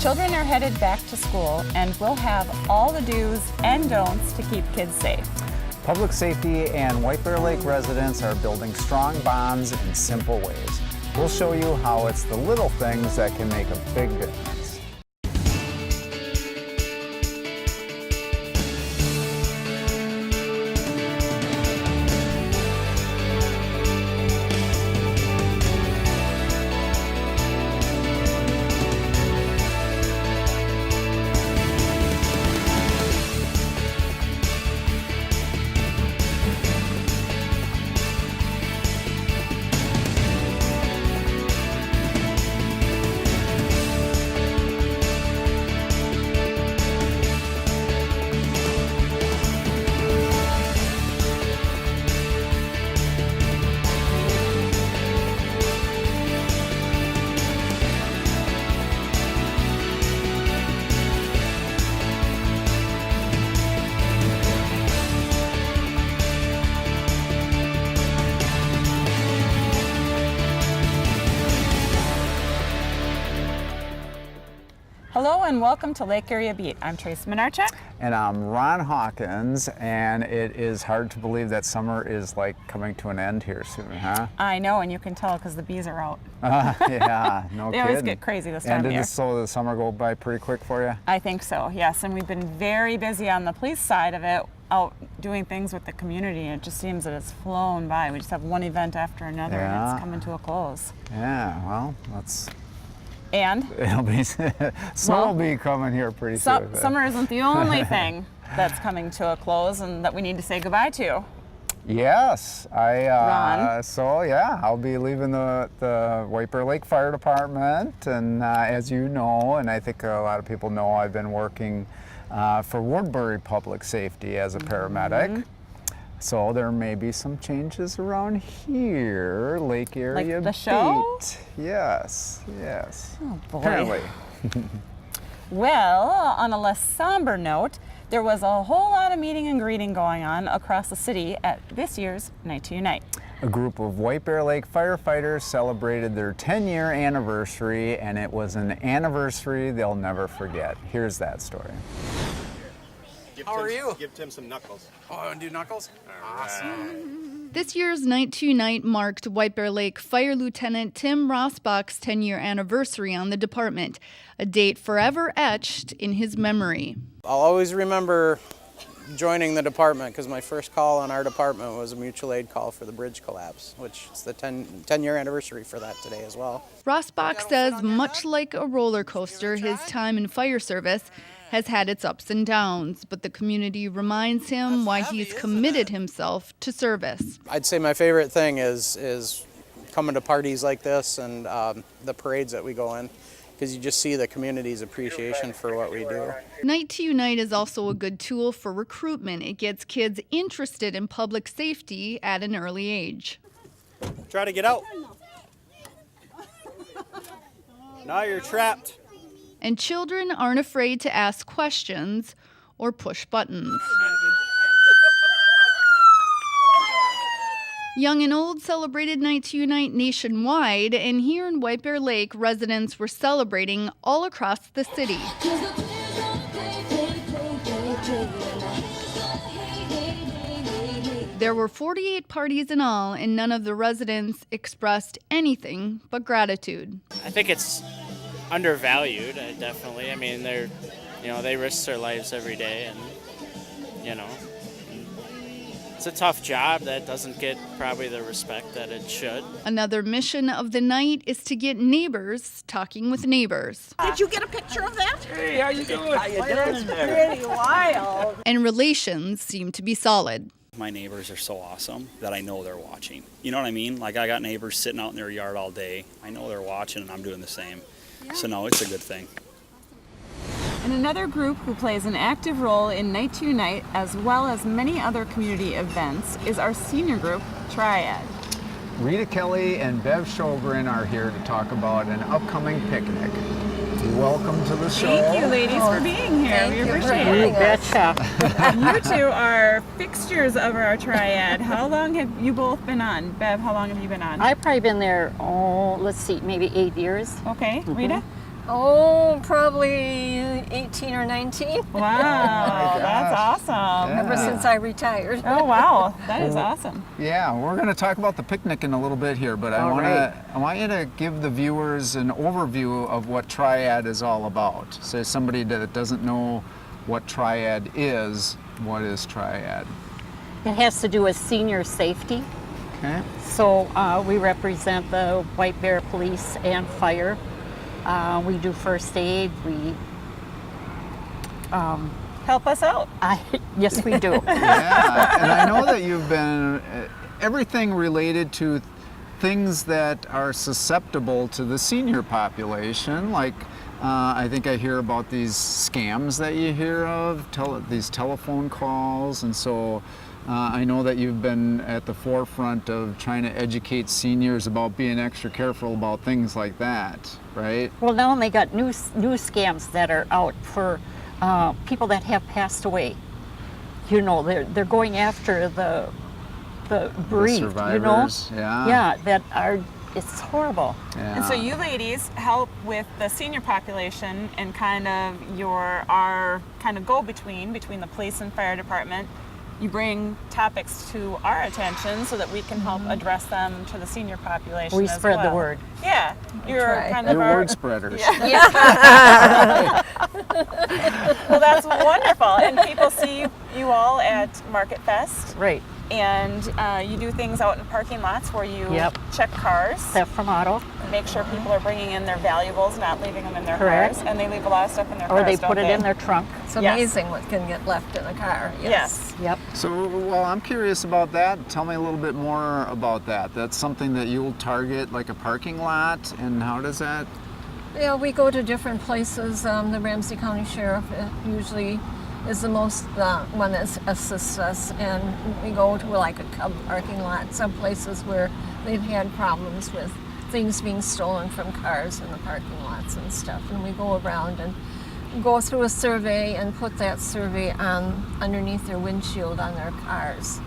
Children are headed back to school, and we'll have all the do's and don'ts to keep kids safe. Public safety and White Bear Lake residents are building strong bonds in simple ways. We'll show you how it's the little things that can make a big difference. Hello and welcome to Lake Area Beat. I'm Trace Minarchuk. And I'm Ron Hawkins, and it is hard to believe that summer is like coming to an end here soon, huh? I know, and you can tell because the bees are out. Yeah, no They kidding. always get crazy this time of year. So the summer go by pretty quick for you? I think so, yes. And we've been very busy on the police side of it, out doing things with the community, and it just seems that it's flown by. We just have one event after another, and it's coming to a close. Yeah, well, that's... And? It'll be, snow will be coming here pretty soon. Summer isn't the only thing that's coming to a close and that we need to say goodbye to. Yes, Ron? So yeah, I'll be leaving the White Bear Lake Fire Department, and as you know, and I think a lot of people know, I've been working for Woodbury Public Safety as a paramedic. So there may be some changes around here, Lake Area Like the show? Beat. Yes, yes. Oh boy. Apparently. Well, on a less somber note, there was a whole lot of meeting and greeting going on across the city at this year's Night to Unite. A group of White Bear Lake firefighters celebrated their 10-year anniversary, and it was an anniversary they'll never forget. Here's that story. How are you? Give Tim some knuckles. Oh, I want to do knuckles? Awesome. This year's Night to Unite marked White Bear Lake Fire Lieutenant Tim Rossbach's 10-year anniversary on the department, a date forever etched in his memory. I'll always remember joining the department because my first call on our department was a mutual aid call for the bridge collapse, which is the 10-year anniversary for that today as well. Rossbach says much like a roller coaster, his time in fire service has had its ups and downs, but the community reminds him why he's committed himself to service. I'd say my favorite thing is coming to parties like this and the parades that we go in, because you just see the community's appreciation for what we do. Night to Unite is also a good tool for recruitment. It gets kids interested in public safety at an early age. Try to get out. Now you're trapped. And children aren't afraid to ask questions or push buttons. Young and old celebrated Night to Unite nationwide, and here in White Bear Lake, residents were celebrating all across the city. There were 48 parties in all, and none of the residents expressed anything but gratitude. I think it's undervalued, definitely. I mean, they risk their lives every day, and it's a tough job that doesn't get probably the respect that it should. Another mission of the night is to get neighbors talking with neighbors. Did you get a picture of that? Hey, how you doing? How you doing there? Pretty wild. And relations seem to be solid. My neighbors are so awesome that I know they're watching. You know what I mean? Like, I got neighbors sitting out in their yard all day. I know they're watching, and I'm doing the same. So no, it's a good thing. And another group who plays an active role in Night to Unite, as well as many other community events, is our senior group, Triad. Rita Kelly and Bev Sjogren are here to talk about an upcoming picnic. Welcome to the show. Thank you, ladies, for being here. We appreciate it. You betcha. You two are fixtures of our Triad. How long have you both been on? Bev, how long have you been on? I've probably been there, let's see, maybe 8 years. Okay, Rita? Oh, probably 18 or 19. Wow, that's awesome. Ever since I retired. Oh wow, that is awesome. Yeah, we're going to talk about the picnic in a little bit here, but I want you to give the viewers an overview of what Triad is all about. So somebody that doesn't know what Triad is, what is Triad? It has to do with senior safety. Okay. So we represent the White Bear Police and Fire. We do first aid. We Help us out. yes, we do. Yeah, and I know that you've been everything related to things that are susceptible to the senior population, like I think I hear about these scams that you hear of, these telephone calls, and so I know that you've been at the forefront of trying to educate seniors about being extra careful about things like that, right? Well, now they got new scams that are out for people that have passed away. You know, they're going after the bereaved. The survivors, you know? yeah. Yeah, that are. It's horrible. Yeah. And so you ladies help with the senior population and kind of our kind of go-between between the police and fire department. You bring topics to our attention so that we can help address them to the senior population. We as spread the well. word. Yeah, you're try. kind of You're our word spreaders. Well, that's wonderful. And people see you all at Market Fest. Right. And you do things out in parking lots where you Yep. check cars, Theft from auto, make sure people are bringing in their valuables, not leaving them in their Correct. cars. And they leave a lot of stuff in their or cars, they don't put it in their trunk. It's Yes. amazing what can get left in a car. Yes. Yep. So, well, I'm curious about that. Tell me a little bit more about that. That's something that you'll target, like a parking lot, and how does that? Yeah, we go to different places. The Ramsey County Sheriff usually is the most one that assists us, and we go to like a Cub parking lot, some places where they've had problems with things being stolen from cars in the parking lots and stuff, and we go around and go through a survey and put that survey on underneath their windshield on their cars.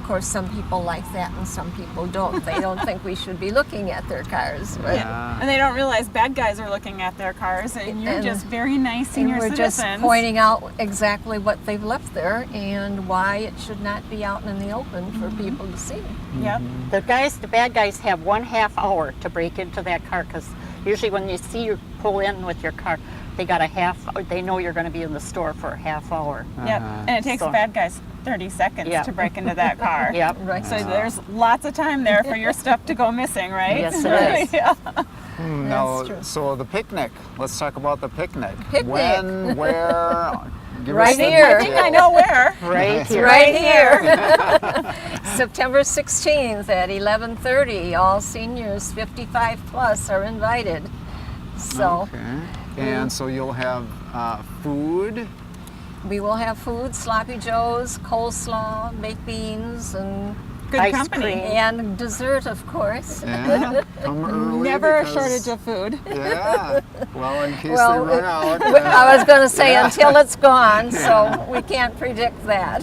Of course, some people like that and some people don't. They don't think we should be looking at their cars. But Yeah. And they don't realize bad guys are looking at their cars, and you're just very nice senior we're citizens. just pointing out exactly what they've left there and why it should not be out in the open for people to see. Yep. The bad guys have 1/2 hour to break into that car, because usually when you see you pull in with your car, they know you're going to be in the store for a half hour. Yep. And it takes So- bad guys 30 seconds Yeah. to break into that car. Yep. Right. So there's lots of time there for your stuff to go missing, right? Yes, it is. Yeah. No, true. so the picnic. Let's talk about the picnic. Picnic. When, where? Give Right us the here. I think I know where. Right here. Right here. September 16th at 11:30. All seniors 55 plus are invited. So Okay. And so you'll have food. we will have food, sloppy joes, coleslaw, baked beans, and Good Ice company. cream. and dessert, of course. Yeah. Come early. Never a because- shortage of food. Yeah. Well, in case Well, they run out. I was going to say until it's gone, so we can't predict that.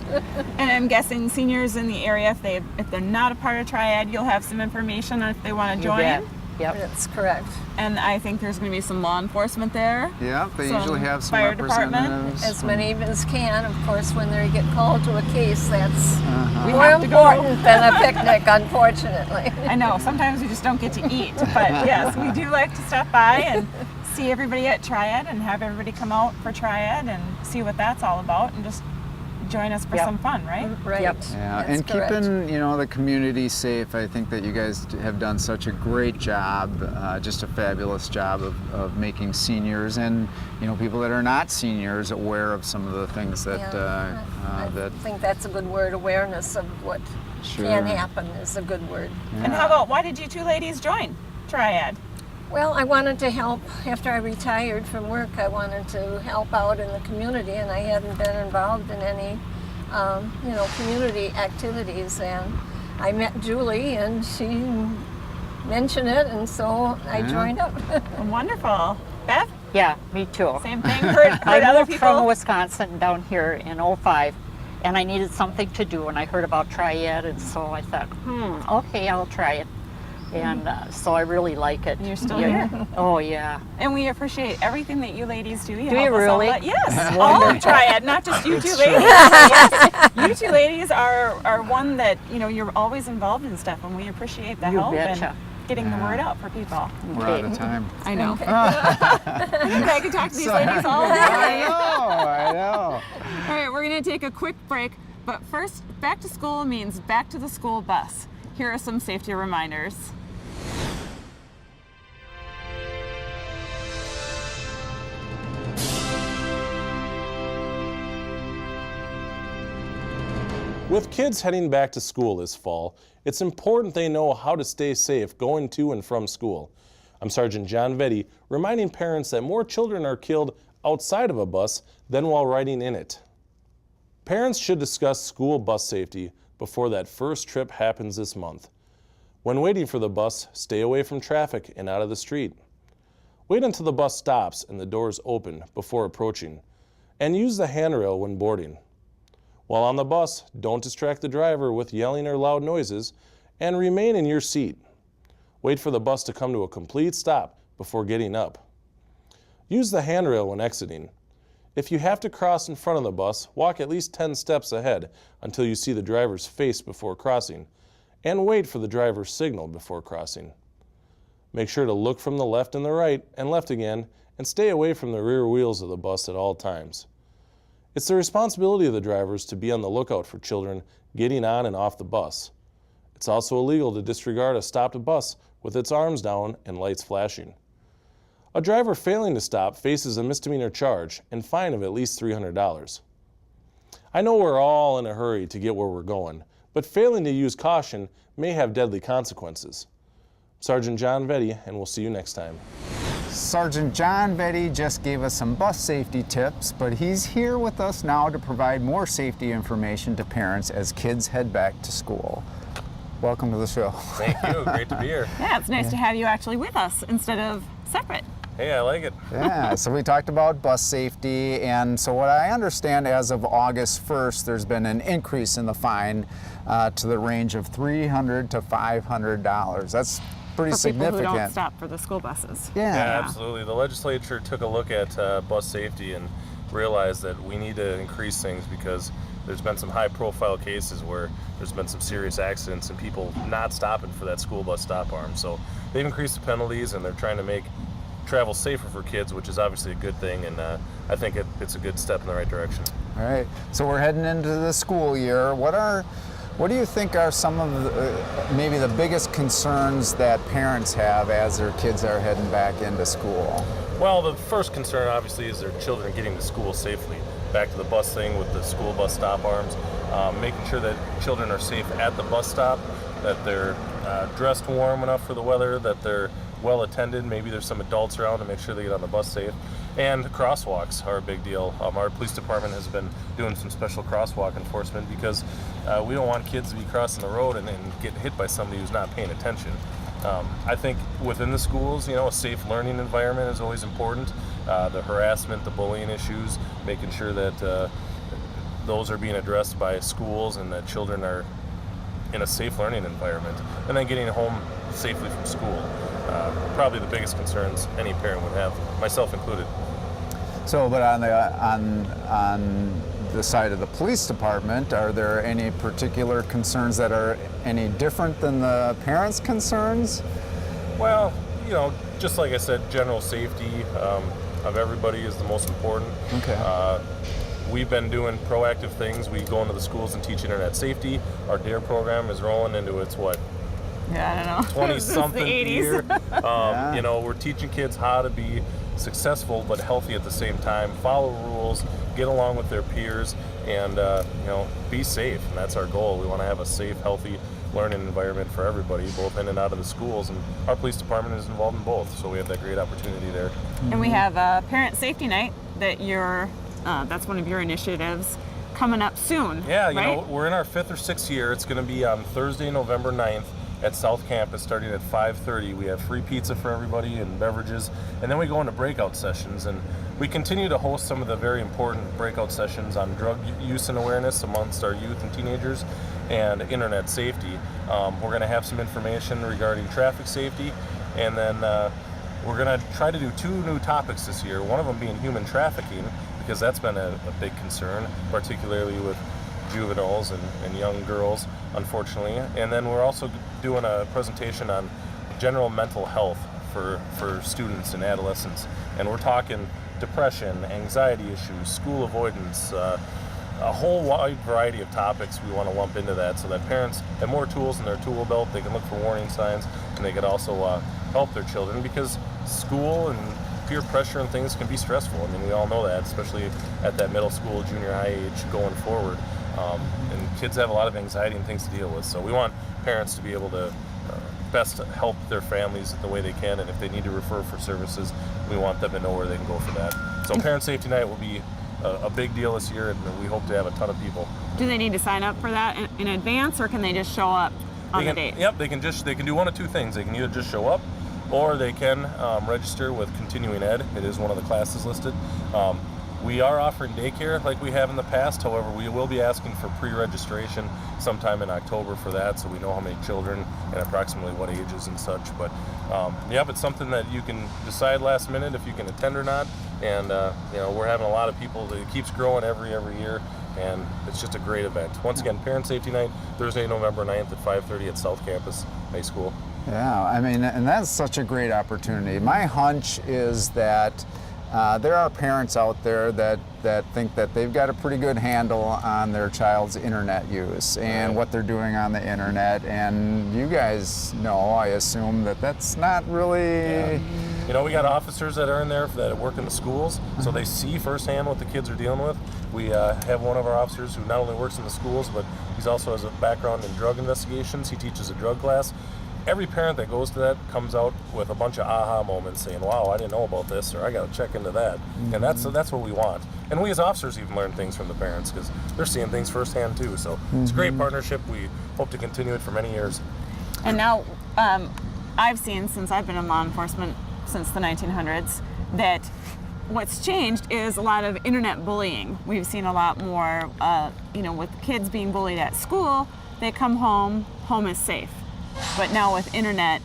And I'm guessing seniors in the area, if they're not a part of Triad, you'll have some information on if they want to You join. bet. Yep. That's correct. And I think there's going to be some law enforcement there. Yeah, they Some usually have some fire department. representatives. As many as can. Of course, when they get called to a case, that's We more have to go. important than a picnic, unfortunately. I know, sometimes we just don't get to eat, but yes, we do like to stop by and see everybody at Triad and have everybody come out for Triad and see what that's all about and just join us for Yep. some fun, right? Right. Yep. Yeah, That's and correct. keeping the community safe. I think that you guys have done such a great job, just a fabulous job of making seniors and people that are not seniors aware of some of the things that Yeah, I that think that's a good word. Awareness of what Sure. can happen is a good word. And how about, why did you two ladies join Triad? Well, I wanted to help after I retired from work. I wanted to help out in the community, and I hadn't been involved in any, community activities. And I met Julie, and she mentioned it, and so I joined up. Wonderful. Beth, Yeah, me too. same thing. Heard I other moved from people. Wisconsin down here in '05, and I needed something to do, and I heard about Triad, and so I thought, okay, I'll try it. And so I really like it. You're still here. Oh, yeah. And we appreciate everything that you ladies do. Do you help us out a really? lot. Yes, all of Triad, not just you two ladies. Yes. You two ladies are one that, you're always involved in stuff, and we appreciate the You help betcha. and getting the word out for people. We're out of time. I know. I could talk to these ladies all day. I know. All right, we're going to take a quick break, but first, back to school means back to the school bus. Here are some safety reminders. With kids heading back to school this fall, it's important they know how to stay safe going to and from school. I'm Sergeant John Vetty, reminding parents that more children are killed outside of a bus than while riding in it. Parents should discuss school bus safety before that first trip happens this month. When waiting for the bus, stay away from traffic and out of the street. Wait until the bus stops and the doors open before approaching, and use the handrail when boarding. While on the bus, don't distract the driver with yelling or loud noises, and remain in your seat. Wait for the bus to come to a complete stop before getting up. Use the handrail when exiting. If you have to cross in front of the bus, walk at least 10 steps ahead until you see the driver's face before crossing, and wait for the driver's signal before crossing. Make sure to look from the left and the right and left again, and stay away from the rear wheels of the bus at all times. It's the responsibility of the drivers to be on the lookout for children getting on and off the bus. It's also illegal to disregard a stopped bus with its arms down and lights flashing. A driver failing to stop faces a misdemeanor charge and fine of at least $300. I know we're all in a hurry to get where we're going, but failing to use caution may have deadly consequences. Sergeant John Vetty, and we'll see you next time. Sergeant John Vetty just gave us some bus safety tips, but he's here with us now to provide more safety information to parents as kids head back to school. Welcome to the show. Thank you. Great to be here. Yeah, it's nice to have you actually with us instead of separate. Hey, I like it. Yeah, so we talked about bus safety, and so what I understand as of August 1st, there's been an increase in the fine to the range of $300 to $500. That's pretty For significant. people who don't stop for the school buses. Yeah. Absolutely. The legislature took a look at bus safety and realized that we need to increase things because there's been some high-profile cases where there's been some serious accidents and people not stopping for that school bus stop arm. So they've increased the penalties and they're trying to make travel safer for kids, which is obviously a good thing, and I think it's a good step in the right direction. All right. So we're heading into the school year. What do you think are some of maybe the biggest concerns that parents have as their kids are heading back into school? Well, the first concern obviously is their children getting to school safely. Back to the bus thing with the school bus stop arms, making sure that children are safe at the bus stop, that they're dressed warm enough for the weather, that they're well attended. Maybe there's some adults around to make sure they get on the bus safe. And crosswalks are a big deal. Our police department has been doing some special crosswalk enforcement because we don't want kids to be crossing the road and get hit by somebody who's not paying attention. I think within the schools, a safe learning environment is always important. The harassment, the bullying issues, making sure that those are being addressed by schools and that children are in a safe learning environment. And then getting home safely from school. Probably the biggest concerns any parent would have, myself included. So, but on the side of the police department, are there any particular concerns that are any different than the parents' concerns? Well, just like I said, general safety of everybody is the most important. Okay. We've been doing proactive things. We go into the schools and teach internet safety. Our DARE program is rolling into its Yeah, I don't know. 20-something year. Yeah. We're teaching kids how to be successful but healthy at the same time, follow rules, get along with their peers, and be safe. And that's our goal. We want to have a safe, healthy learning environment for everybody, both in and out of the schools. And our police department is involved in both, so we have that great opportunity there. And we have a parent safety night that that's one of your initiatives coming up soon. Yeah, right? We're in our 5th or 6th year. It's going to be on Thursday, November 9th. At South Campus, starting at 5:30. We have free pizza for everybody and beverages, and then we go into breakout sessions, and we continue to host some of the very important breakout sessions on drug use and awareness amongst our youth and teenagers, and internet safety. We're going to have some information regarding traffic safety, and then we're going to try to do 2 new topics this year, one of them being human trafficking, because that's been a big concern, particularly with juveniles and young girls, unfortunately. And then we're also doing a presentation on general mental health for students and adolescents. And we're talking depression, anxiety issues, school avoidance, a whole wide variety of topics we want to lump into that, so that parents have more tools in their tool belt. They can look for warning signs, and they can also help their children, because school and peer pressure and things can be stressful. I mean, we all know that, especially at that middle school, junior high age going forward. And kids have a lot of anxiety and things to deal with. So we want parents to be able to best help their families the way they can, and if they need to refer for services, we want them to know where they can go for that. So Parent Safety Night will be a big deal this year, and we hope to have a ton of people. Do they need to sign up for that in advance, or can they just show up on the date? Yep, they can do one of 2 things. They can either just show up, or they can register with continuing ed. It is one of the classes listed. We are offering daycare like we have in the past. However, we will be asking for pre-registration sometime in October for that, so we know how many children and approximately what ages and such. But yep, it's something that you can decide last minute if you can attend or not. And we're having a lot of people. It keeps growing every year, and it's just a great event. Once again, Parent Safety Night, Thursday, November 9th at 5:30 at South Campus High School. Yeah, I mean, and that's such a great opportunity. My hunch is that there are parents out there that think that they've got a pretty good handle on their child's internet use and what they're doing on the internet, and you guys know, I assume, that that's not really... Yeah. You know, we got officers that are in there that work in the schools, so they see firsthand what the kids are dealing with. We have one of our officers who not only works in the schools, but he's also has a background in drug investigations. He teaches a drug class. Every parent that goes to that comes out with a bunch of aha moments saying, wow, I didn't know about this, or I got to check into that. And that's what we want. And we as officers even learn things from the parents, because they're seeing things firsthand too. So it's a great partnership. We hope to continue it for many years. And now I've seen, since I've been in law enforcement since the 1900s, that what's changed is a lot of internet bullying. We've seen a lot more, with kids being bullied at school. They come home is safe. But now with internet,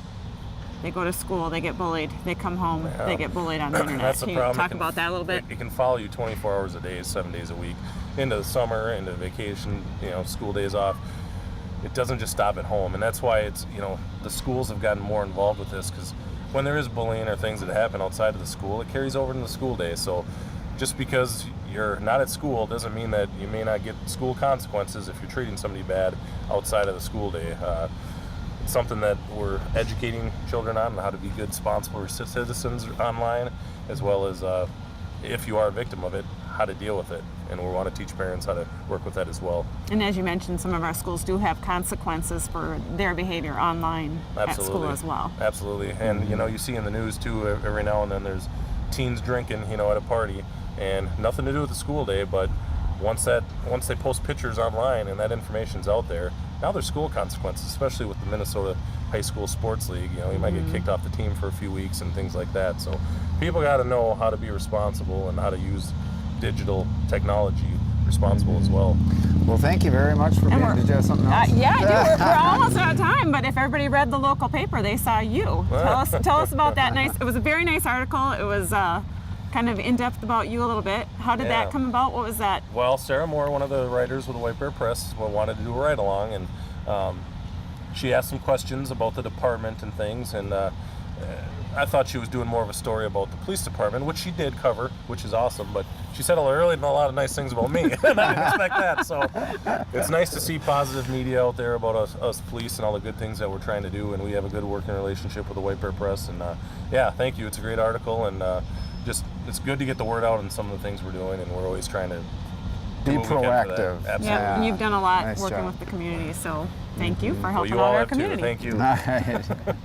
they go to school, they get bullied, they come home, they get bullied on the internet. That's the Can you problem. talk about that a little bit? It can follow you 24 hours a day, 7 days a week, into the summer, into vacation, school days off. It doesn't just stop at home, and that's why it's, the schools have gotten more involved with this, because when there is bullying or things that happen outside of the school, it carries over into the school day. So just because you're not at school doesn't mean that you may not get school consequences if you're treating somebody bad outside of the school day. It's something that we're educating children on how to be good, responsible citizens online, as well as if you are a victim of it, how to deal with it. And we want to teach parents how to work with that as well. And as you mentioned, some of our schools do have consequences for their behavior online at school as well. Absolutely. And you see in the news too, every now and then there's teens drinking, at a party, and nothing to do with the school day, but once they post pictures online and that information's out there, now there's school consequences, especially with the Minnesota High School Sports League. You might get kicked off the team for a few weeks and things like that. So people got to know how to be responsible and how to use digital technology responsible as well. Well, thank you very much for being. Did you have something else? We're almost out of time, but if everybody read the local paper, they saw you. Tell us about that it was a very nice article. It was kind of in-depth about you a little bit. How did that come about? What was that? Well, Sarah Moore, one of the writers with the White Bear Press, wanted to do a ride-along, and she asked some questions about the department and things, and I thought she was doing more of a story about the police department, which she did cover, which is awesome, but she said a lot of nice things about me, and I didn't expect that. So it's nice to see positive media out there about us police and all the good things that we're trying to do, and we have a good working relationship with the White Bear Press, and thank you. It's a great article, and it's good to get the word out on some of the things we're doing, and we're always trying to be proactive. Absolutely. Yeah, and you've done a lot Nice working job. with the community, so thank you for helping you out all our have community. Too. Thank you. All right.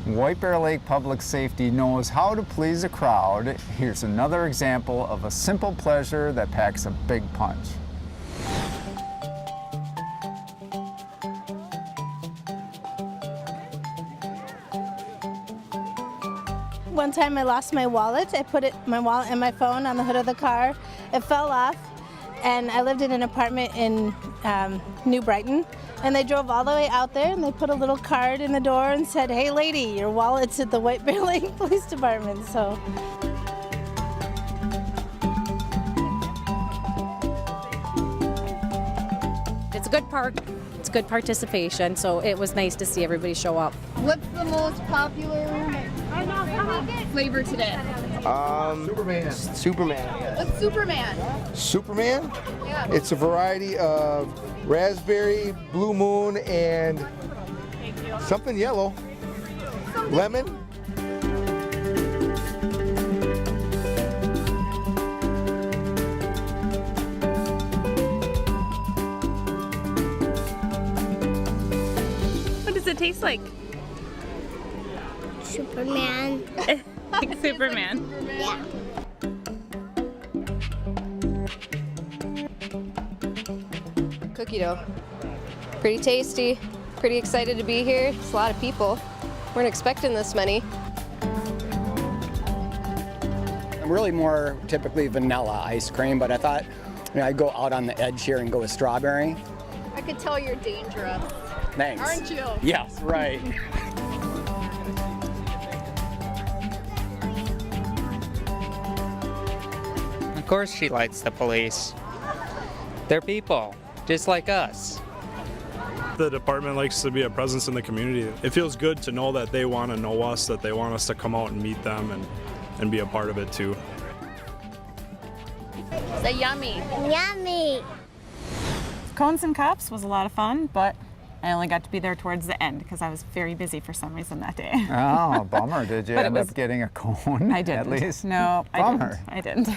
White Bear Lake Public Safety knows how to please a crowd. Here's another example of a simple pleasure that packs a big punch. One time I lost my wallet. I put my wallet and my phone on the hood of the car. It fell off, and I lived in an apartment in New Brighton. And they drove all the way out there and they put a little card in the door and said, "Hey lady, your wallet's at the White Bear Lake Police Department." So. It's a good park. It's good participation, so it was nice to see everybody show up. What's the most popular flavor today? Superman. Superman. What's Superman? Superman? Yeah. It's a variety of raspberry, blue moon, and something yellow. Lemon. What does it taste like? Superman. Like Superman. Yeah. Cookie dough. Pretty tasty. Pretty excited to be here. It's a lot of people. Weren't expecting this many. I'm really more typically vanilla ice cream, but I thought I'd go out on the edge here and go with strawberry. I could tell you're dangerous. Thanks. Aren't you? Yes, right. Of course she likes the police. They're people, just like us. The department likes to be a presence in the community. It feels good to know that they want to know us, that they want us to come out and meet them and be a part of it too. Say yummy. Yummy. Cones and Cups was a lot of fun, but I only got to be there towards the end because I was very busy for some reason that day. Oh, bummer. Did you But it end was- up getting a cone I didn't. at least? No, Bummer. I didn't.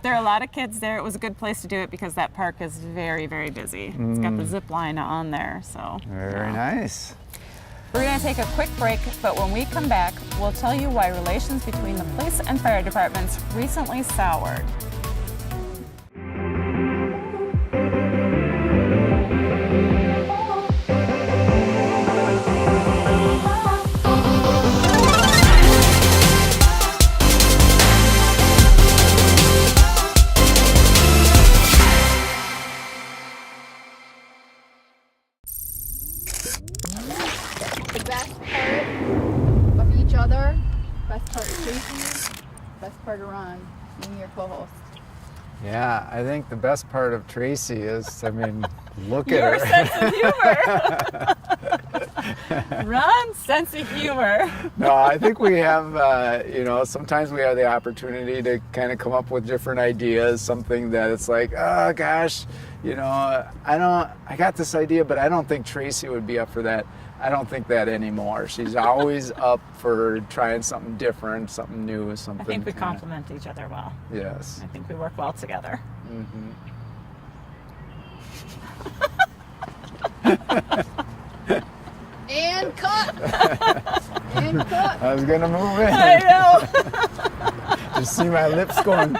There are a lot of kids there. It was a good place to do it because that park is very, very busy. It's got the zip line on there, so. Very nice. We're going to take a quick break, but when we come back, we'll tell you why relations between the police and fire departments recently soured. The best part of each other, best part of Tracy, best part of Ron, being your co-host. Yeah, I think the best part of Tracy is, I mean, look Your at sense her. of humor. Ron's sense of humor. No, I think we have, sometimes we have the opportunity to kind of come up with different ideas, something that it's like, oh gosh, I got this idea, but I don't think Tracy would be up for that. I don't think that anymore. She's always up for trying something different, something new, something. I think we kinda- complement each other well. Yes. I think we work well together. And cut! And cut! I was gonna move in. I know. Just see my lips going.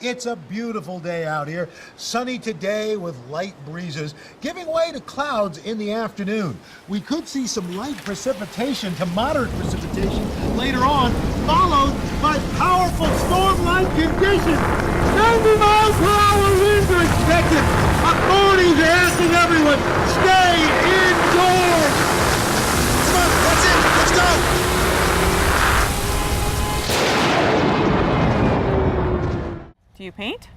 It's a beautiful day out here. Sunny today with light breezes, giving way to clouds in the afternoon. We could see some light precipitation to moderate precipitation later on, followed by powerful storm-like conditions. 90 miles per hour winds are expected. Authorities are asking everyone, stay indoors. Come on, that's it. Let's go. Do you paint?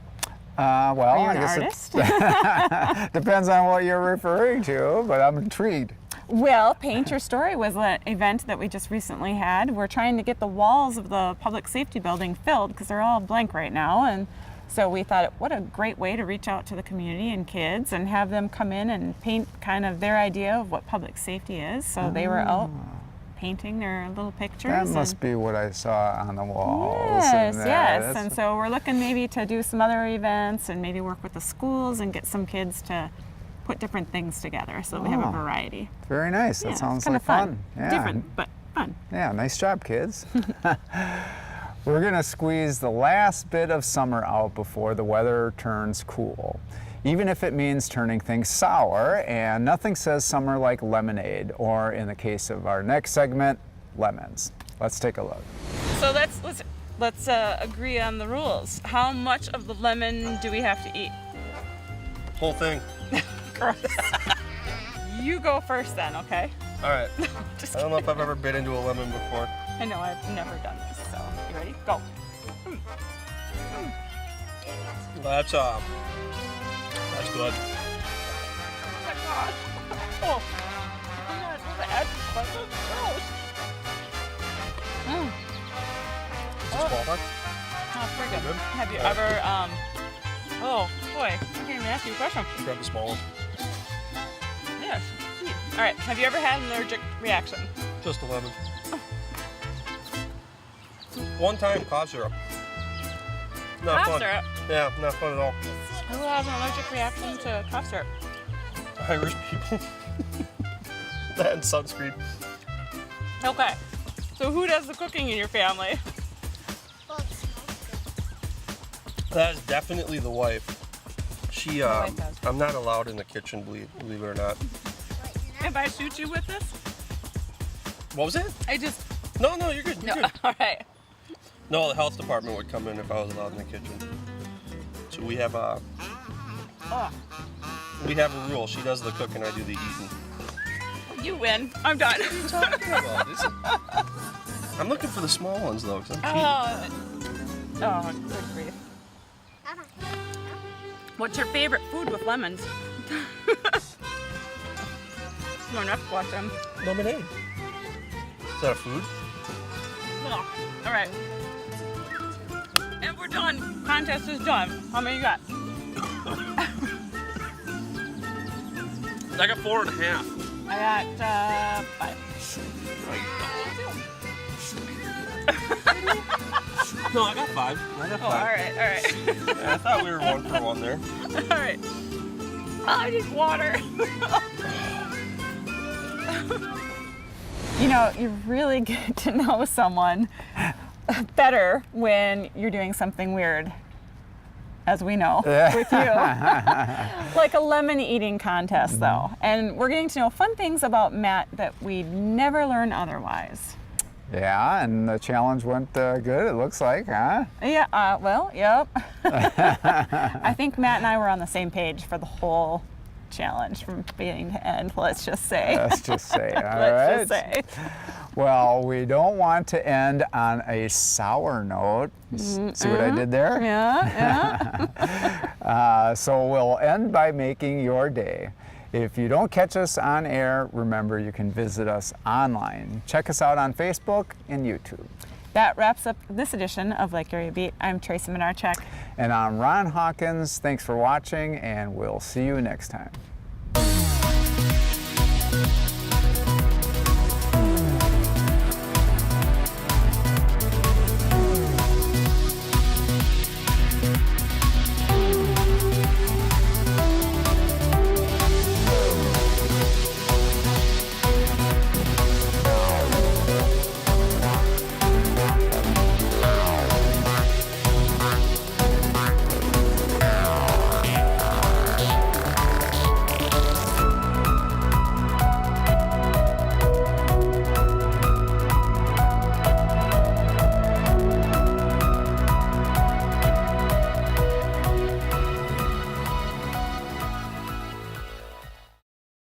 Well, Are you I an guess artist? it depends on what you're referring to, but I'm intrigued. Well, Paint Your Story was an event that we just recently had. We're trying to get the walls of the public safety building filled because they're all blank right now. And so we thought, what a great way to reach out to the community and kids and have them come in and paint kind of their idea of what public safety is. So they were out painting their little pictures. That must be what I saw on the walls. Yes, and yes. And so we're looking maybe to do some other events and maybe work with the schools and get some kids to put different things together so we have a variety. Very nice. That Yeah, sounds it's kind like of fun. Yeah. Different, but fun. Yeah, nice job, kids. We're going to squeeze the last bit of summer out before the weather turns cool, even if it means turning things sour, and nothing says summer like lemonade, or in the case of our next segment, lemons. Let's take a look. So let's agree on the rules. How much of the lemon do we have to eat? Whole thing. Gross. You go first then, okay? All right. I don't know if I've ever bit into a lemon before. I know, I've never done this, so you ready? Go. That's good. Oh my god. Oh. Oh my god, the edge is so gross. Is it small one? Oh, friggin'. Good? Have you Yeah. ever, oh boy, I can't even ask you a question. Grab the small one. Yes. All right, have you ever had an allergic reaction? Just a lemon. One time, cough syrup. Not Cough fun. syrup? Yeah, not fun at all. Who has an allergic reaction to cough syrup? Irish people. That and sunscreen. Okay, so who does the cooking in your family? That is definitely the wife. She, wife does. I'm not allowed in the kitchen, believe it or not. If I shoot you with this? What was it? I just... No, you're good. You're good. All right. No, the health department would come in if I was allowed in the kitchen. So we have a rule. She does the cooking, I do the eating. You win. I'm done. What are you talking about? I'm looking for the small ones though, because I'm cheating. Oh, good grief. What's your favorite food with lemons? My next question. Lemonade. Is that a food? Oh, all right. And we're done. Contest is done. How many you got? I got 4.5. I got 5. No, I got 5. I got 5. Oh, all right. Yeah, I thought we were 1 for 1 there. All right. I need water. You know, you really get to know someone better when you're doing something weird, as we know with you. Like a lemon eating contest, though. And we're getting to know fun things about Matt that we'd never learn otherwise. Yeah, and the challenge went good, it looks like, huh? Yeah, well, yep. I think Matt and I were on the same page for the whole challenge from beginning to end, let's just say. Let's just say, all Let's right. just say. Well, we don't want to end on a sour note. See what I did there? Yeah. So we'll end by making your day. If you don't catch us on air, remember you can visit us online. Check us out on Facebook and YouTube. That wraps up this edition of Lake Area Beat. I'm Tracy Minarchek. And I'm Ron Hawkins. Thanks for watching, and we'll see you next time.